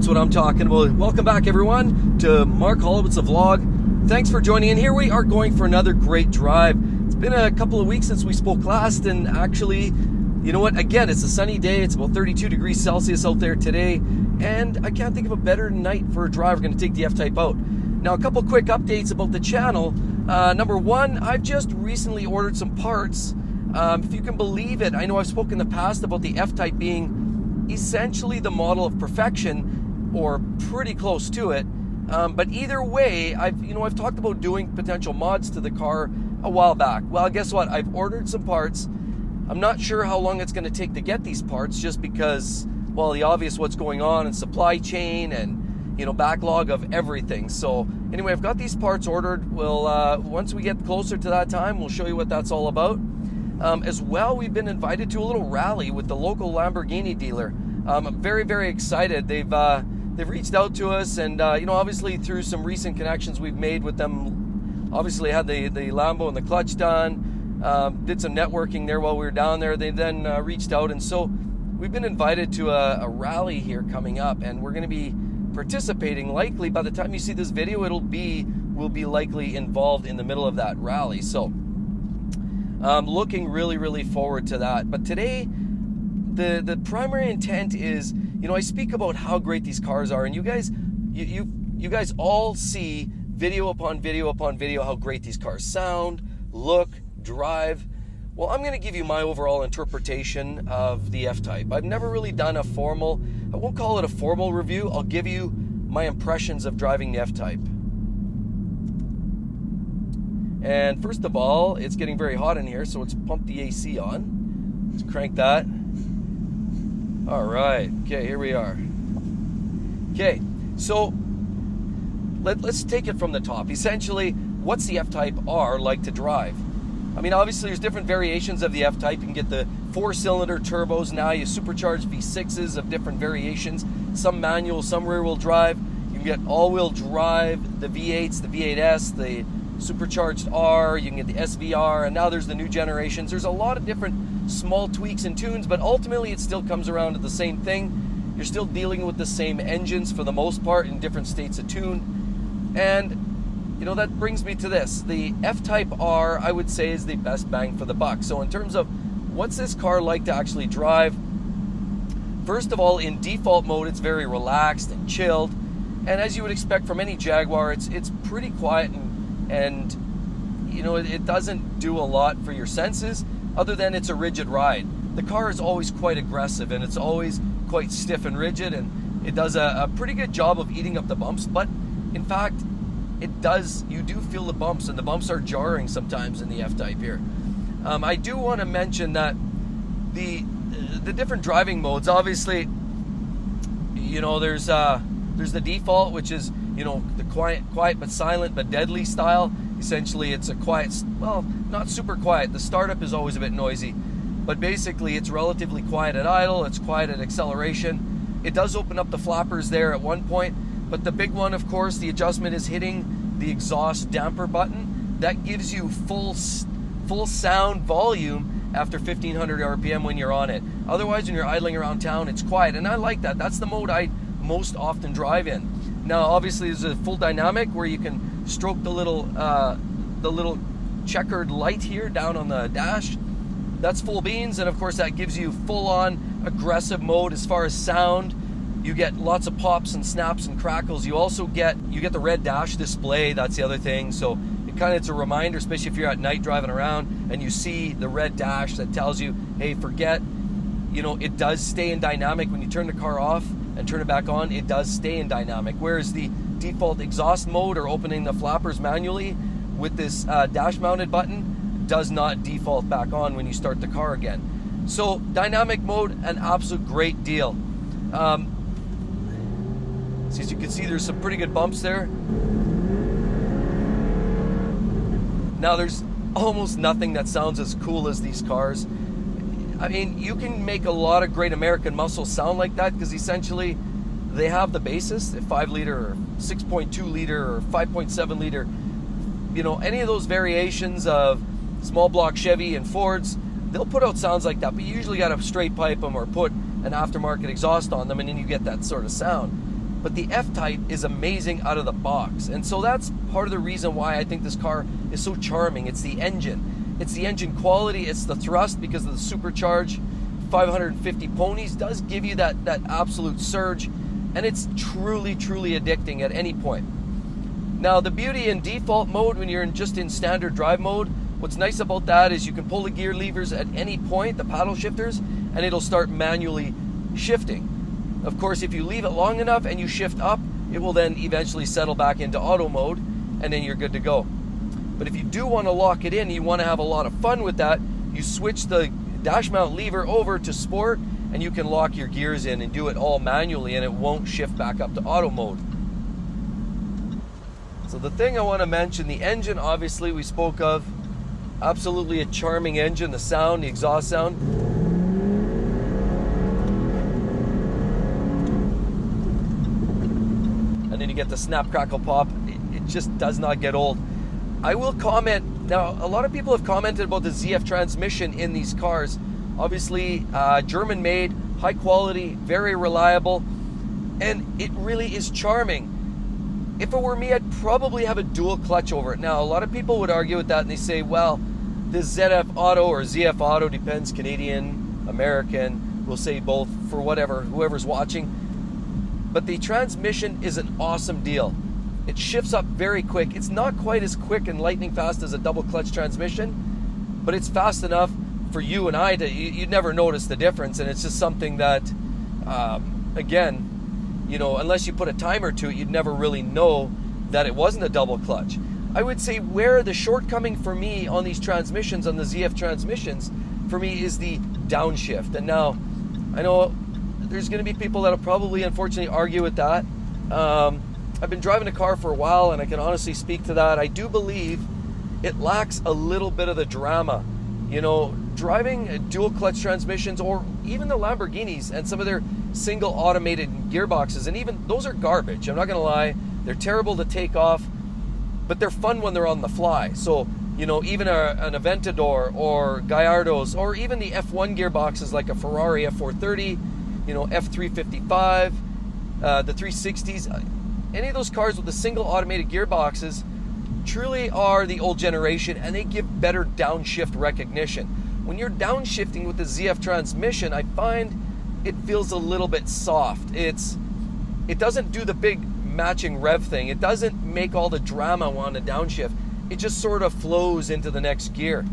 That's what I'm talking about. Welcome back, everyone, to Mark Holubetz Vlog. Thanks for joining in. Here we are going for another great drive. It's been a couple of weeks since we spoke last, and actually, you know what? Again, it's a sunny day. It's about 32 degrees Celsius out there today, and I can't think of a better night for a drive. We're going to take the F-Type out. Now, a couple quick updates about the channel. Number one, I've just recently ordered some parts. If you can believe it, I know I've spoken in the past about the F-Type being essentially the model of perfection, or pretty close to it. But either way, I've talked about doing potential mods to the car a while back. Well, guess what? I've ordered some parts. I'm not sure how long it's going to take to get these parts, just because, well, the obvious what's going on in supply chain and backlog of everything. So anyway, I've got these parts ordered. We'll once we get closer to that time, we'll show you what that's all about. As well, we've been invited to a little rally with the local Lamborghini dealer. I'm very, very excited. They've reached out to us, and obviously through some recent connections we've made with them. Obviously had the Lambo and the clutch done. Did some networking there while we were down there. They then reached out, and so we've been invited to a rally here coming up, and we're going to be participating. Likely by the time you see this video, we'll be likely involved in the middle of that rally. So I'm looking really, really forward to that. But today, the primary intent is, I speak about how great these cars are, and you guys all see video upon video upon video how great these cars sound, look, drive. Well, I'm going to give you my overall interpretation of the F-Type. I've never really done I won't call it a formal review. I'll give you my impressions of driving the F-Type. And first of all, it's getting very hot in here, so let's pump the AC on. Let's crank that. All right. Okay, here we are. Okay, so let's take it from the top. Essentially, what's the F-Type R like to drive? I mean, obviously, there's different variations of the F-Type. You can get the 4-cylinder turbos now. You supercharged V6s of different variations. Some manual, some rear-wheel drive. You can get all-wheel drive, the V8s, the V8S, the supercharged R. You can get the SVR, and now there's the new generations. There's a lot of different small tweaks and tunes, but ultimately it still comes around to the same thing. You're still dealing with the same engines for the most part in different states of tune. And that brings me to this. The F-Type R, I would say, is the best bang for the buck. So in terms of what's this car like to actually drive, first of all, in default mode, it's very relaxed and chilled. And as you would expect from any Jaguar, it's pretty quiet and it doesn't do a lot for your senses other than it's a rigid ride. The car is always quite aggressive, and it's always quite stiff and rigid, and it does a pretty good job of eating up the bumps. But in fact, you do feel the bumps, and the bumps are jarring sometimes in the F-Type here. I do want to mention that the different driving modes, obviously, there's the default, which is, the quiet but silent but deadly style. Essentially, it's a quiet, well, not super quiet. The startup is always a bit noisy, but basically it's relatively quiet at idle, it's quiet at acceleration. It does open up the flappers there at one point, but the big one, of course, the adjustment is hitting the exhaust damper button. That gives you full sound volume after 1500 RPM when you're on it. Otherwise, when you're idling around town, it's quiet, and I like that. That's the mode I most often drive in. Now, obviously, there's a full dynamic where you can stroke the little checkered light here down on the dash. That's full beans, and of course, that gives you full-on aggressive mode as far as sound. You get lots of pops and snaps and crackles. You also get the red dash display. That's the other thing. So it's a reminder, especially if you're at night driving around and you see the red dash that tells you, hey, forget. It does stay in dynamic when you turn the car off and turn it back on. It does stay in dynamic. Whereas the default exhaust mode, or opening the flappers manually with this dash-mounted button, does not default back on when you start the car again. So dynamic mode, an absolute great deal. So as you can see, there's some pretty good bumps there. Now, there's almost nothing that sounds as cool as these cars. I mean, you can make a lot of great American muscle sound like that, because essentially they have the basis, a 5-liter or 6.2 liter or 5.7 liter. Any of those variations of small block Chevy and Fords, they'll put out sounds like that, but you usually got to straight pipe them or put an aftermarket exhaust on them, and then you get that sort of sound. but the F-Type is amazing out of the box. And so that's part of the reason why I think this car is so charming. It's the engine. It's the engine quality. It's the thrust, because of the supercharged 550 ponies does give you that absolute surge. And it's truly, truly addicting at any point. Now, the beauty in default mode, when you're just in standard drive mode, what's nice about that is you can pull the gear levers at any point, the paddle shifters, and it'll start manually shifting. Of course, if you leave it long enough and you shift up, it will then eventually settle back into auto mode, and then you're good to go. But if you do want to lock it in, you want to have a lot of fun with that, you switch the dash mount lever over to sport, and you can lock your gears in and do it all manually, and it won't shift back up to auto mode. So the thing I want to mention, the engine, obviously we spoke of, absolutely a charming engine, the sound, the exhaust sound. And then you get the snap, crackle, pop. It just does not get old. I will comment, now a lot of people have commented about the ZF transmission in these cars. Obviously, German made, high quality, very reliable, and it really is charming. If it were me, I'd probably have a dual clutch over it. Now, a lot of people would argue with that, and they say, well, this ZF Auto or ZF Auto, depends, Canadian, American, we'll say both for whatever, whoever's watching. But the transmission is an awesome deal. It shifts up very quick. It's not quite as quick and lightning fast as a double clutch transmission, but it's fast enough for you and I to, you'd never notice the difference. And it's just something that, again, you know, unless you put a timer to it, you'd never really know that it wasn't a double clutch. I would say where the shortcoming for me on these transmissions, on the ZF transmissions, for me is the downshift. And now, I know there's going to be people that'll probably, unfortunately, argue with that. I've been driving a car for a while, and I can honestly speak to that. I do believe it lacks a little bit of the drama. You know, driving dual clutch transmissions, or even the Lamborghinis and some of their single automated gearboxes, and even those are garbage. I'm not going to lie. They're terrible to take off, but they're fun when they're on the fly. So, you know, even an Aventador or Gallardos, or even the F1 gearboxes like a Ferrari F430, you know, F355, the 360s, any of those cars with the single automated gearboxes truly are the old generation, and they give better downshift recognition. When you're downshifting with the ZF transmission, I find it feels a little bit soft. It doesn't do the big matching rev thing. It doesn't make all the drama on a downshift. It just sort of flows into the next gear.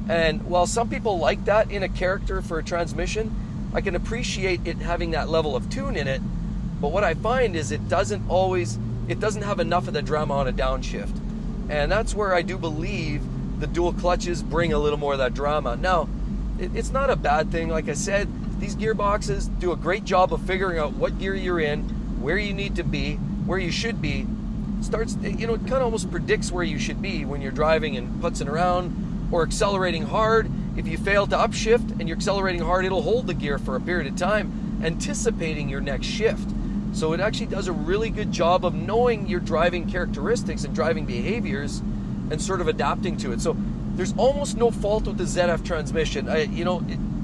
And while some people like that in a character for a transmission, I can appreciate it having that level of tune in it. But what I find is it doesn't have enough of the drama on a downshift. And that's where I do believe the dual clutches bring a little more of that drama. Now, it's not a bad thing. Like I said, these gearboxes do a great job of figuring out what gear you're in, where you need to be, where you should be. It kind of almost predicts where you should be when you're driving and putzing around or accelerating hard. If you fail to upshift and you're accelerating hard, it'll hold the gear for a period of time, anticipating your next shift. So it actually does a really good job of knowing your driving characteristics and driving behaviors and sort of adapting to it. So there's almost no fault with the ZF transmission.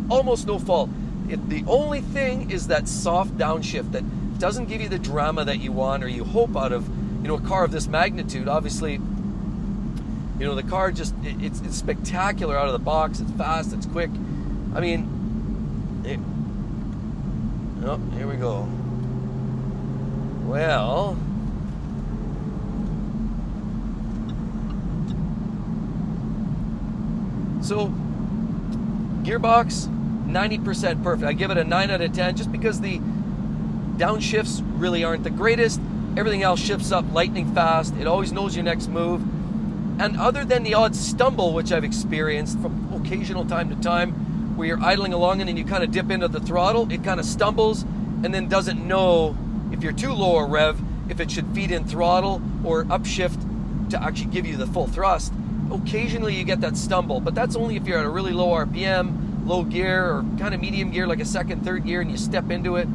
Almost no fault. The only thing is that soft downshift that doesn't give you the drama that you want or you hope out of, a car of this magnitude. Obviously, the car it's spectacular out of the box. It's fast, it's quick. I mean, here we go. Well, so gearbox, 90% perfect. I give it a 9 out of 10 just because the downshifts really aren't the greatest. Everything else shifts up lightning fast. It always knows your next move. And other than the odd stumble, which I've experienced from occasional time to time, where you're idling along and then you kind of dip into the throttle, it kind of stumbles and then doesn't know if you're too low a rev, if it should feed in throttle or upshift to actually give you the full thrust. Occasionally you get that stumble, but that's only if you're at a really low RPM, low gear, or kind of medium gear like a second, third gear, and you step into it.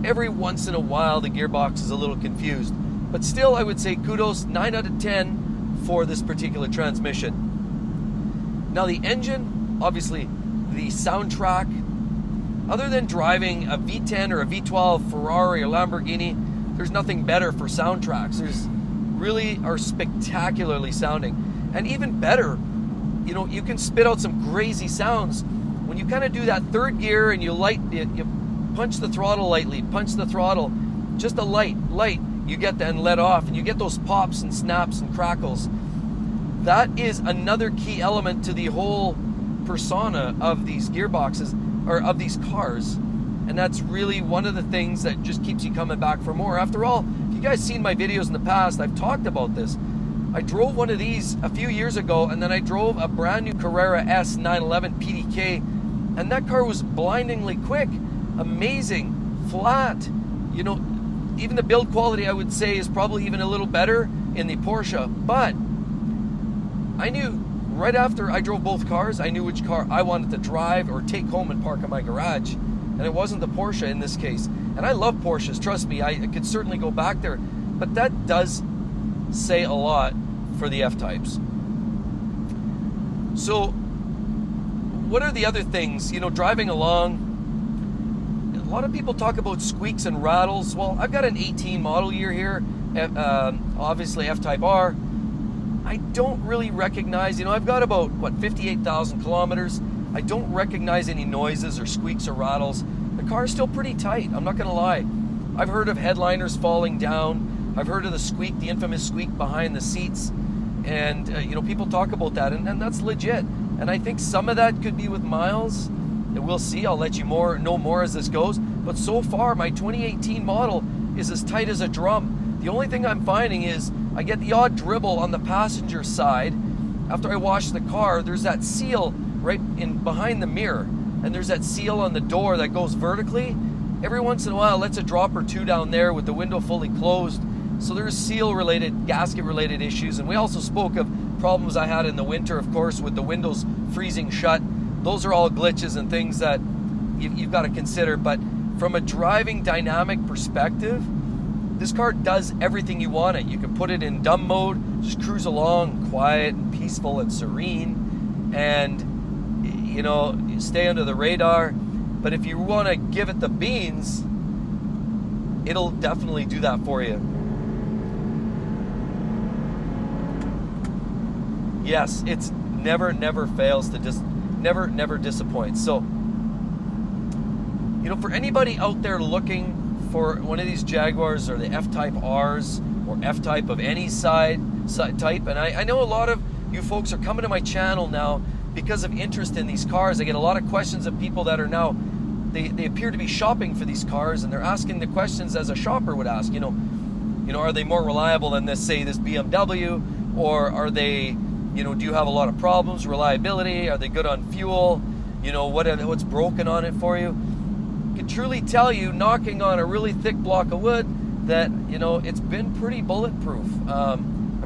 Every once in a while the gearbox is a little confused. But still, I would say kudos, 9 out of 10 for this particular transmission. Now the engine, obviously the soundtrack, other than driving a V10 or a V12 Ferrari or Lamborghini, there's nothing better for soundtracks. There's really are spectacularly sounding. And even better, you know, you can spit out some crazy sounds. When you kind of do that third gear and you punch the throttle lightly, punch the throttle, just a light, you get that and let off, and you get those pops and snaps and crackles. That is another key element to the whole persona of these gearboxes, or of these cars. And that's really one of the things that just keeps you coming back for more. After all, if you guys seen my videos in the past, I've talked about this. I drove one of these a few years ago, and then I drove a brand new Carrera S 911 PDK, and that car was blindingly quick, amazing, flat. You know, even the build quality, I would say, is probably even a little better in the Porsche. But I knew right after I drove both cars, I knew which car I wanted to drive or take home and park in my garage. And it wasn't the Porsche in this case. And I love Porsches, trust me, I could certainly go back there. But that does say a lot for the F-Types. So, what are the other things? You know, driving along, a lot of people talk about squeaks and rattles. Well, I've got an 18 model year here, obviously F-Type R. I don't really recognize, you know, I've got about, 58,000 kilometers. I don't recognize any noises or squeaks or rattles. The car's still pretty tight, I'm not gonna lie. I've heard of headliners falling down. I've heard of the squeak, the infamous squeak behind the seats. And, you know, people talk about that, and that's legit. And I think some of that could be with miles. And we'll see, I'll let you know more as this goes. But so far, my 2018 model is as tight as a drum. The only thing I'm finding is I get the odd dribble on the passenger side. After I wash the car, there's that seal right in behind the mirror, and there's that seal on the door that goes vertically. Every once in a while, it lets a drop or two down there with the window fully closed. So there's seal-related, gasket-related issues, and we also spoke of problems I had in the winter, of course, with the windows freezing shut. Those are all glitches and things that you've got to consider. But from a driving dynamic perspective, this car does everything you want it. You can put it in dumb mode, just cruise along, quiet and peaceful and serene, and you know, stay under the radar. But if you want to give it the beans, it'll definitely do that for you. Yes, it's never fails to never disappoints. So, you know, for anybody out there looking for one of these Jaguars or the F-Type Rs or F-Type of any type, and I know a lot of you folks are coming to my channel now because of interest in these cars. I get a lot of questions of people that are now, they appear to be shopping for these cars, and they're asking the questions as a shopper would ask, you know, are they more reliable than this BMW, or are they, you know, do you have a lot of problems, reliability, are they good on fuel, you know, what's broken on it for you? I can truly tell you, knocking on a really thick block of wood, that, you know, it's been pretty bulletproof. I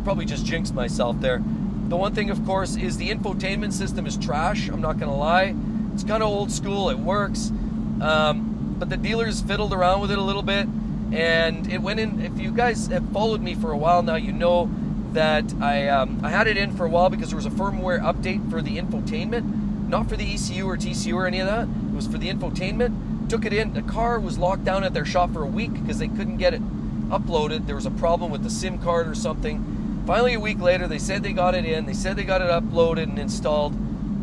probably just jinxed myself there. The one thing, of course, is the infotainment system is trash. I'm not going to lie. It's kind of old school. It works. But the dealers fiddled around with it a little bit. And it went in. If you guys have followed me for a while now, you know that I had it in for a while because there was a firmware update for the infotainment. Not for the ECU or TCU or any of that. It was for the infotainment. Took it in. The car was locked down at their shop for a week because they couldn't get it uploaded. There was a problem with the SIM card or something. Finally, a week later, they said they got it in. They said they got it uploaded and installed.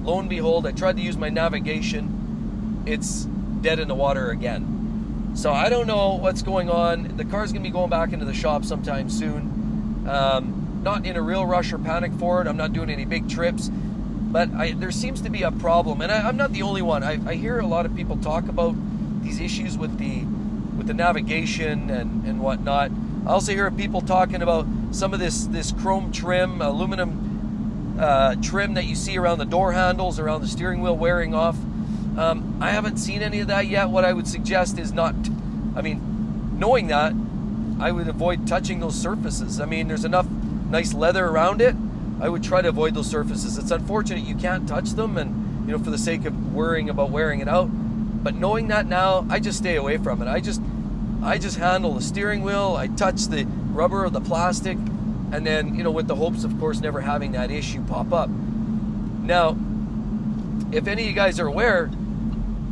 Lo and behold, I tried to use my navigation. It's dead in the water again. So I don't know what's going on. The car's going to be going back into the shop sometime soon. Not in a real rush or panic for it. I'm not doing any big trips. But there seems to be a problem. And I'm not the only one. I hear a lot of people talk about these issues with the navigation and whatnot. I also hear people talking about some of this chrome trim, aluminum trim that you see around the door handles, around the steering wheel wearing off. I haven't seen any of that yet. What I would suggest is knowing that, I would avoid touching those surfaces. I mean, there's enough nice leather around it. I would try to avoid those surfaces. It's unfortunate you can't touch them, and, you know, for the sake of worrying about wearing it out. But knowing that now, I just stay away from it. I just handle the steering wheel, I touch the rubber or the plastic, and then, you know, with the hopes, of course, never having that issue pop up. Now, if any of you guys are aware,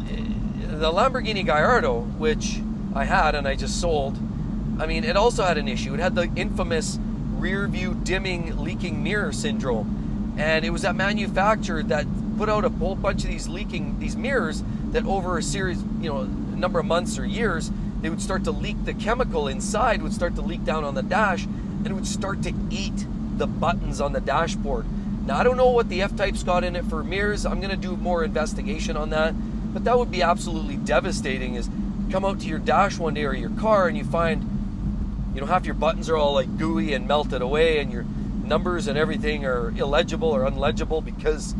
the Lamborghini Gallardo, which I had and I just sold, I mean, it also had an issue. It had the infamous rear view dimming leaking mirror syndrome. And it was that manufacturer that put out a whole bunch of these mirrors that over a series, a number of months or years, they would start to leak. The chemical inside would start to leak down on the dash, and it would start to eat the buttons on the dashboard. Now, I don't know what the F-Type's got in it for mirrors. I'm going to do more investigation on that. But that would be absolutely devastating, is come out to your dash one day or your car and you find, half your buttons are all like gooey and melted away, and your numbers and everything are illegible or unlegible because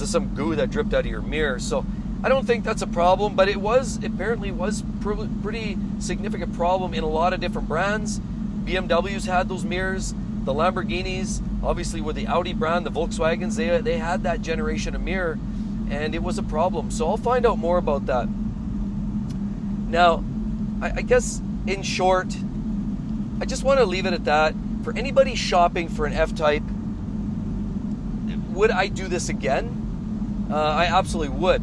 of some goo that dripped out of your mirror. So I don't think that's a problem, but it apparently was pretty significant problem in a lot of different brands. BMWs had those mirrors, the Lamborghinis, obviously with the Audi brand, the Volkswagens, they had that generation of mirror, and it was a problem. So I'll find out more about that. Now, I guess in short, I just want to leave it at that. For anybody shopping for an F-Type, would I do this again? I absolutely would.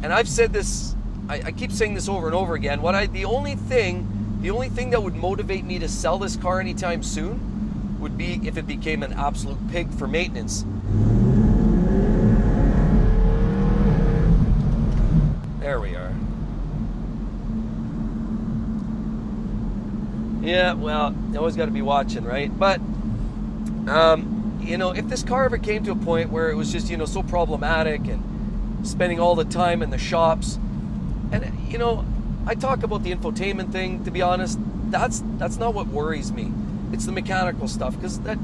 And I've said this, I keep saying this over and over again. The only thing that would motivate me to sell this car anytime soon would be if it became an absolute pig for maintenance. There we are. Yeah, well, you always got to be watching, right? But, if this car ever came to a point where it was just, so problematic and spending all the time in the shops, and, I talk about the infotainment thing, to be honest, that's not what worries me. It's the mechanical stuff, because that,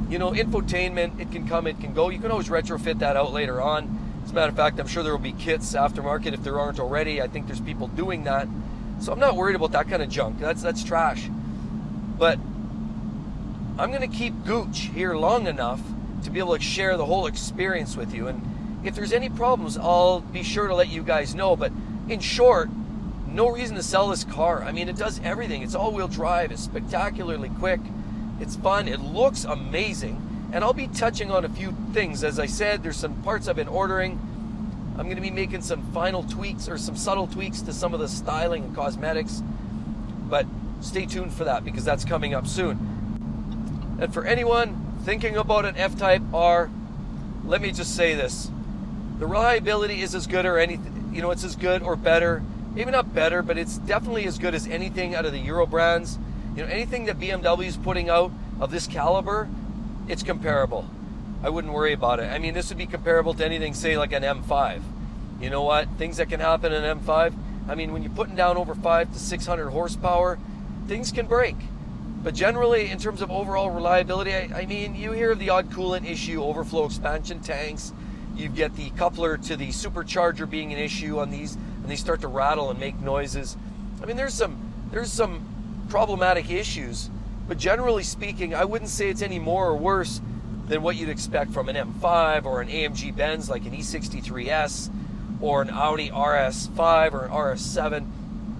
infotainment, it can come, it can go. You can always retrofit that out later on. As a matter of fact, I'm sure there will be kits aftermarket if there aren't already. I think there's people doing that. So I'm not worried about that kind of junk. That's trash. But I'm going to keep Gooch here long enough to be able to share the whole experience with you. And if there's any problems, I'll be sure to let you guys know. But in short, no reason to sell this car. I mean, it does everything. It's all-wheel drive. It's spectacularly quick. It's fun. It looks amazing. And I'll be touching on a few things. As I said, there's some parts I've been ordering. I'm going to be making some final tweaks or some subtle tweaks to some of the styling and cosmetics. But stay tuned for that, because that's coming up soon. And for anyone thinking about an F-Type R, let me just say this. The reliability is as good or anything, it's as good or better. Maybe not better, but it's definitely as good as anything out of the Euro brands. Anything that BMW is putting out of this caliber, it's comparable. I wouldn't worry about it. I mean, this would be comparable to anything, say, like an M5. You know what? Things that can happen in an M5, I mean, when you're putting down over 500 to 600 horsepower, things can break. But generally, in terms of overall reliability, I mean, you hear of the odd coolant issue, overflow expansion tanks. You get the coupler to the supercharger being an issue on these, and they start to rattle and make noises. I mean, there's some problematic issues, but generally speaking, I wouldn't say it's any more or worse than what you'd expect from an M5 or an AMG Benz like an E63S or an Audi RS5 or an RS7.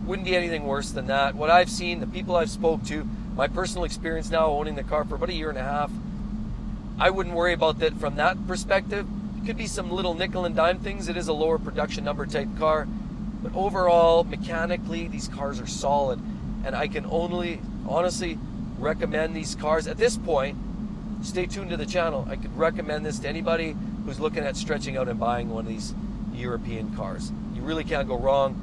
Wouldn't be anything worse than that. What I've seen, the people I've spoke to, my personal experience now owning the car for about a year and a half, I wouldn't worry about that from that perspective. It could be some little nickel and dime things. It is a lower production number type car. But overall, mechanically, these cars are solid. And I can only honestly recommend these cars at this point. Stay tuned to the channel. I could recommend this to anybody who's looking at stretching out and buying one of these European cars. You really can't go wrong.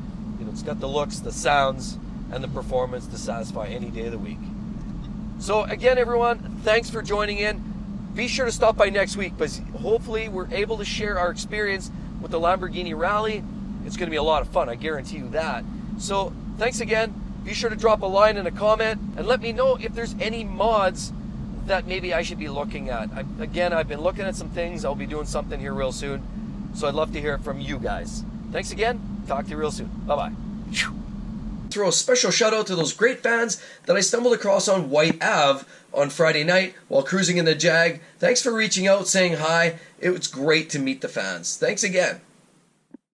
It's got the looks, the sounds, and the performance to satisfy any day of the week. So again, everyone, thanks for joining in. Be sure to stop by next week, because hopefully we're able to share our experience with the Lamborghini Rally. It's going to be a lot of fun, I guarantee you that. So thanks again. Be sure to drop a line and a comment, and let me know if there's any mods that maybe I should be looking at. I've been looking at some things. I'll be doing something here real soon. So I'd love to hear it from you guys. Thanks again. Talk to you real soon. Bye-bye. Throw a special shout out to those great fans that I stumbled across on White Ave on Friday night while cruising in the Jag. Thanks for reaching out, saying hi. It was great to meet the fans. Thanks again.